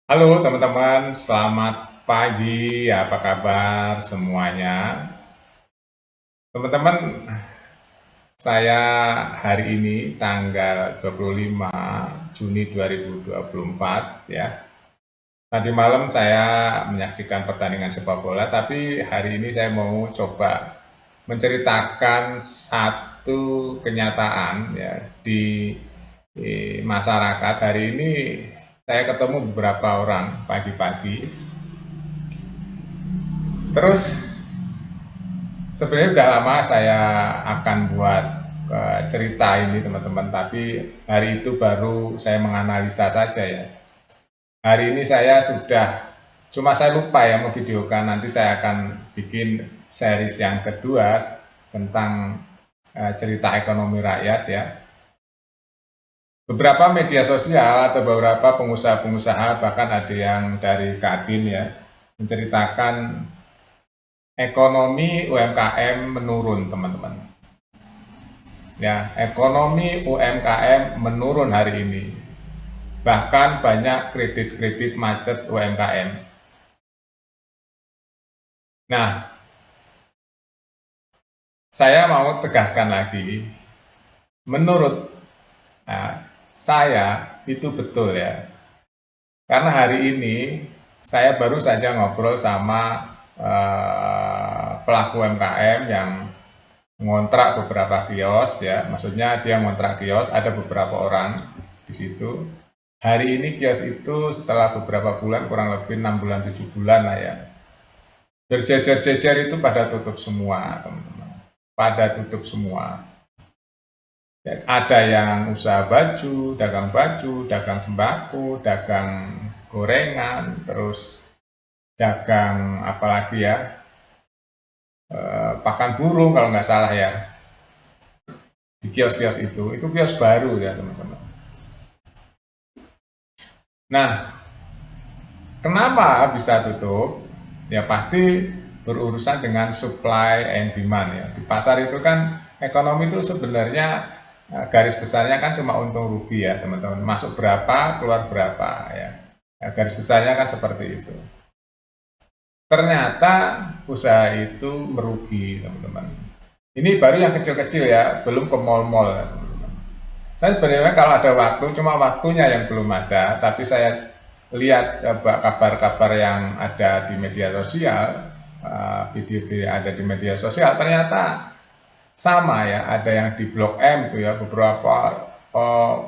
Halo teman-teman, selamat pagi. Apa kabar semuanya? Teman-teman, saya hari ini tanggal 25 Juni 2024 ya. Tadi malam saya menyaksikan pertandingan sepak bola, tapi hari ini saya mau coba menceritakan satu kenyataan ya di masyarakat. Hari ini saya ketemu beberapa orang pagi-pagi. Terus sebenarnya udah lama saya akan buat cerita ini teman-teman, tapi hari itu baru saya menganalisa saja ya. Hari ini saya sudah, cuma saya lupa ya mau videokan, nanti saya akan bikin series yang kedua tentang cerita ekonomi rakyat ya. Beberapa media sosial atau beberapa pengusaha-pengusaha, bahkan ada yang dari Kadin ya, menceritakan ekonomi UMKM menurun teman-teman. Ya, ekonomi UMKM menurun hari ini. Bahkan banyak kredit-kredit macet UMKM. Nah, saya mau tegaskan lagi, menurut saya itu betul ya. Karena hari ini saya baru saja ngobrol sama pelaku UMKM yang ngontrak beberapa kios ya. Maksudnya dia ngontrak kios, ada beberapa orang di situ. Hari ini kios itu setelah beberapa bulan, kurang lebih 6 bulan 7 bulan lah ya, berjejer-jejer itu pada tutup semua teman-teman, pada tutup semua. Ada yang usaha baju, dagang sembako, dagang gorengan, terus dagang apalagi ya, pakan burung kalau nggak salah ya, di kios-kios itu kios baru ya teman-teman. Nah, kenapa bisa tutup? Ya pasti berurusan dengan supply and demand ya. Di pasar itu kan ekonomi itu sebenarnya garis besarnya kan cuma untung rugi ya teman-teman. Masuk berapa, keluar berapa ya. Garis besarnya kan seperti itu. Ternyata usaha itu merugi teman-teman. Ini baru yang kecil-kecil ya, belum ke mall-mall ya, teman-teman. Saya sebenarnya kalau ada waktu, cuma waktunya yang belum ada, tapi saya lihat kabar-kabar yang ada di media sosial, video-video yang ada di media sosial, ternyata sama ya, ada yang di Blok M itu ya, beberapa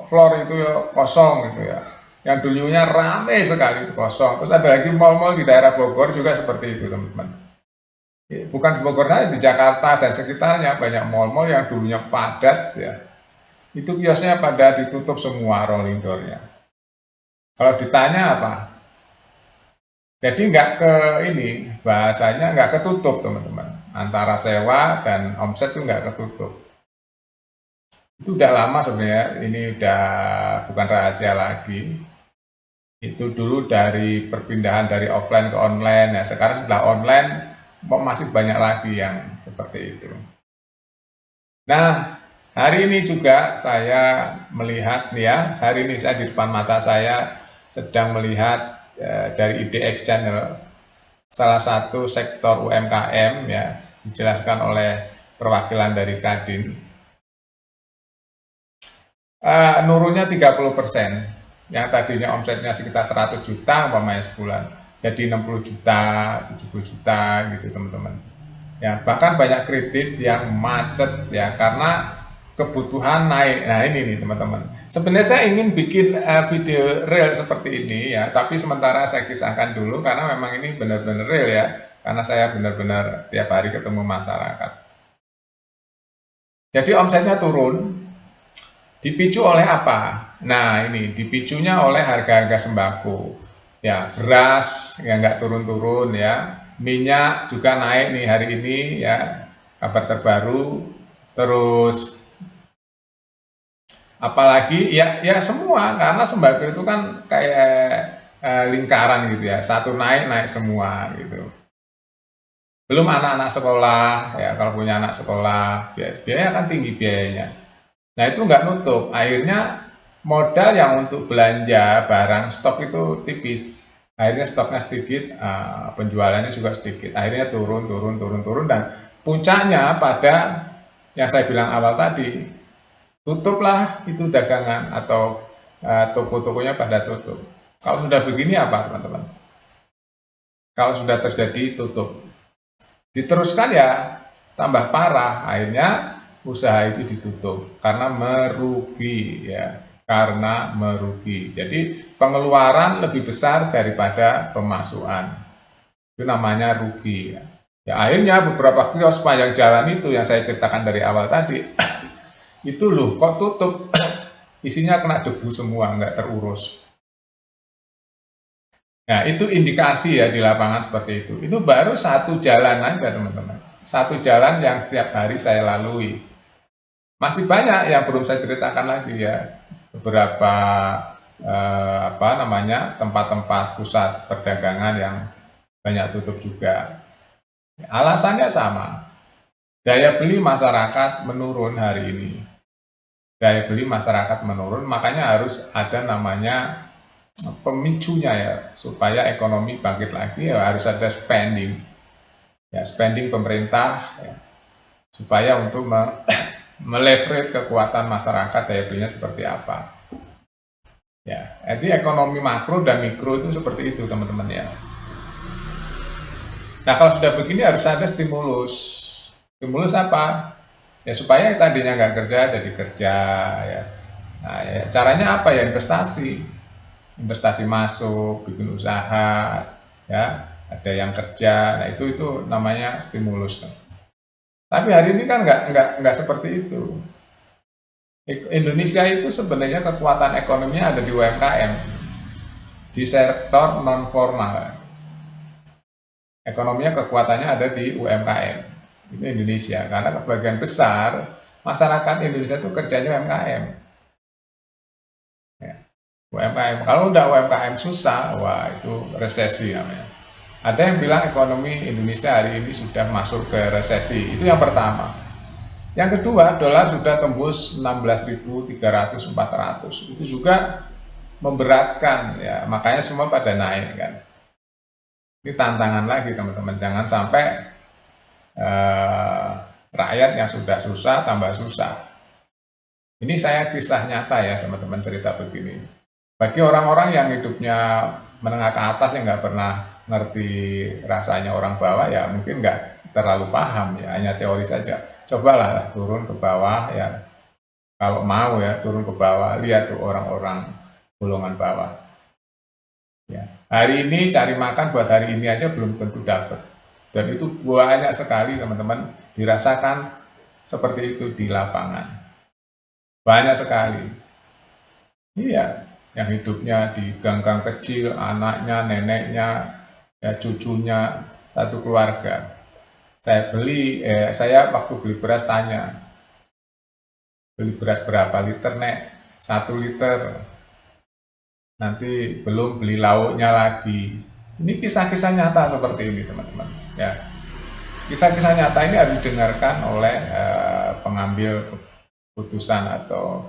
floor itu ya kosong gitu ya. Yang dulunya ramai sekali itu kosong. Terus ada lagi mall-mall di daerah Bogor juga seperti itu teman-teman. Bukan di Bogor saja, di Jakarta dan sekitarnya banyak mall-mall yang dulunya padat ya, itu kiosnya pada ditutup semua rolling door-nya. Kalau ditanya apa? Jadi nggak ke ini, bahasanya nggak ketutup teman-teman. Antara sewa dan omset itu nggak ketutup. Itu udah lama sebenarnya, ini udah bukan rahasia lagi. Itu dulu dari perpindahan dari offline ke online, ya sekarang sudah online, masih banyak lagi yang seperti itu. Nah, hari ini juga saya melihat nih ya, hari ini saya di depan mata saya sedang melihat dari IDX Channel, salah satu sektor UMKM ya, dijelaskan oleh perwakilan dari Kadin, nurunnya 30%, yang tadinya omsetnya sekitar 100 juta umpamanya sebulan, jadi 60 juta, 70 juta gitu teman-teman. Ya, bahkan banyak kredit yang macet ya karena kebutuhan naik. Nah, ini nih teman-teman. Sebenarnya saya ingin bikin video real seperti ini ya, tapi sementara saya kisahkan dulu karena memang ini benar-benar real ya. Karena saya benar-benar tiap hari ketemu masyarakat. Jadi omsetnya turun, dipicu oleh apa? Nah, ini dipicunya oleh harga-harga sembako. Ya, beras yang nggak turun-turun ya, minyak juga naik nih hari ini ya, kabar terbaru. Terus apalagi ya ya semua, karena sembako itu kan kayak lingkaran gitu ya, satu naik naik semua gitu. Belum anak-anak sekolah ya, kalau punya anak sekolah biaya kan tinggi biayanya. Nah itu nggak nutup, akhirnya modal yang untuk belanja barang stok itu tipis. Akhirnya stoknya sedikit, penjualannya juga sedikit. Akhirnya turun, dan puncaknya pada yang saya bilang awal tadi, tutuplah itu dagangan atau toko-tokonya pada tutup. Kalau sudah begini apa teman-teman? Kalau sudah terjadi tutup, diteruskan ya tambah parah, akhirnya usaha itu ditutup karena merugi ya, karena merugi. Jadi pengeluaran lebih besar daripada pemasukan, itu namanya rugi ya. Ya akhirnya beberapa kios sepanjang jalan itu yang saya ceritakan dari awal tadi itu loh kok tutup, isinya kena debu semua, nggak terurus. Nah, itu indikasi ya di lapangan seperti itu. Itu baru satu jalan aja, teman-teman. Satu jalan yang setiap hari saya lalui. Masih banyak yang belum saya ceritakan lagi ya. Beberapa apa namanya tempat-tempat pusat perdagangan yang banyak tutup juga. Alasannya sama. Daya beli masyarakat menurun hari ini. Daya beli masyarakat menurun, makanya harus ada namanya pemicunya ya, supaya ekonomi bangkit lagi ya harus ada spending ya, spending pemerintah ya, supaya untuk meleverage kekuatan masyarakat daya belinya seperti apa ya. Jadi ekonomi makro dan mikro itu seperti itu teman-teman ya. Nah kalau sudah begini harus ada stimulus. Stimulus apa ya, supaya tadinya nggak kerja jadi kerja ya. Nah ya, caranya apa ya, investasi masuk, bikin usaha, ya ada yang kerja, nah itu namanya stimulus. Tapi hari ini kan nggak seperti itu. Indonesia itu sebenarnya kekuatan ekonominya ada di UMKM, di sektor non formal. Ekonominya kekuatannya ada di UMKM. Itu Indonesia, karena kebagian besar masyarakat Indonesia itu kerjanya UMKM. UMKM. Kalau udah UMKM susah, wah itu resesi namanya. Ada yang bilang ekonomi Indonesia hari ini sudah masuk ke resesi. Itu yang pertama. Yang kedua, dolar sudah tembus 16.300-400. Itu juga memberatkan ya, makanya semua pada naik kan. Ini tantangan lagi teman-teman, jangan sampai rakyat yang sudah susah tambah susah. Ini saya kisah nyata ya teman-teman, cerita begini. Bagi orang-orang yang hidupnya menengah ke atas yang nggak pernah ngerti rasanya orang bawah ya mungkin nggak terlalu paham ya, hanya teori saja. Cobalah turun ke bawah ya, kalau mau ya turun ke bawah, lihat tuh orang-orang golongan bawah. Ya. Hari ini cari makan buat hari ini aja belum tentu dapat. Dan itu banyak sekali teman-teman dirasakan seperti itu di lapangan. Banyak sekali. Iya, yang hidupnya di gang-gang kecil, anaknya, neneknya, ya cucunya, satu keluarga. Saya waktu beli beras tanya, beli beras berapa liter nek? 1 liter. Nanti belum beli lauknya lagi. Ini kisah-kisah nyata seperti ini teman-teman. Ya, kisah-kisah nyata ini harus didengarkan oleh pengambil keputusan atau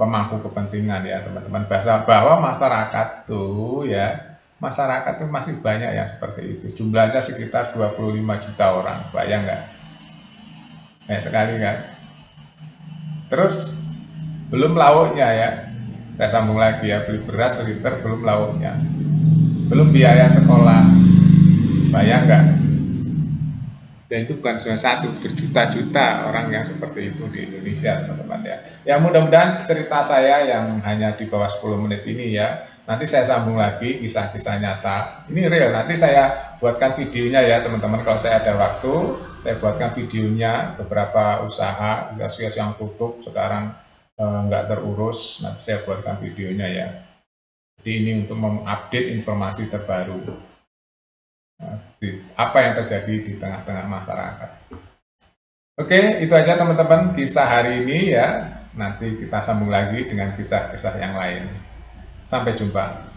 pemangku kepentingan ya teman-teman, bahwa masyarakat tuh ya, masyarakat tuh masih banyak yang seperti itu, jumlahnya sekitar 25 juta orang, bayang nggak? Banyak sekali kan. Terus belum lauknya ya, saya sambung lagi ya, beli beras seliter belum lauknya, belum biaya sekolah, bayang nggak? Dan itu bukan cuma satu, berjuta-juta orang yang seperti itu di Indonesia teman-teman ya. Ya mudah-mudahan cerita saya yang hanya di bawah 10 menit ini ya, nanti saya sambung lagi kisah-kisah nyata. Ini real, nanti saya buatkan videonya ya teman-teman, kalau saya ada waktu, saya buatkan videonya beberapa usaha, kios yang tutup sekarang nggak terurus, nanti saya buatkan videonya ya. Jadi ini untuk mengupdate informasi terbaru. Apa yang terjadi di tengah-tengah masyarakat. Oke, itu aja teman-teman kisah hari ini ya. Nanti kita sambung lagi dengan kisah-kisah yang lain. Sampai jumpa.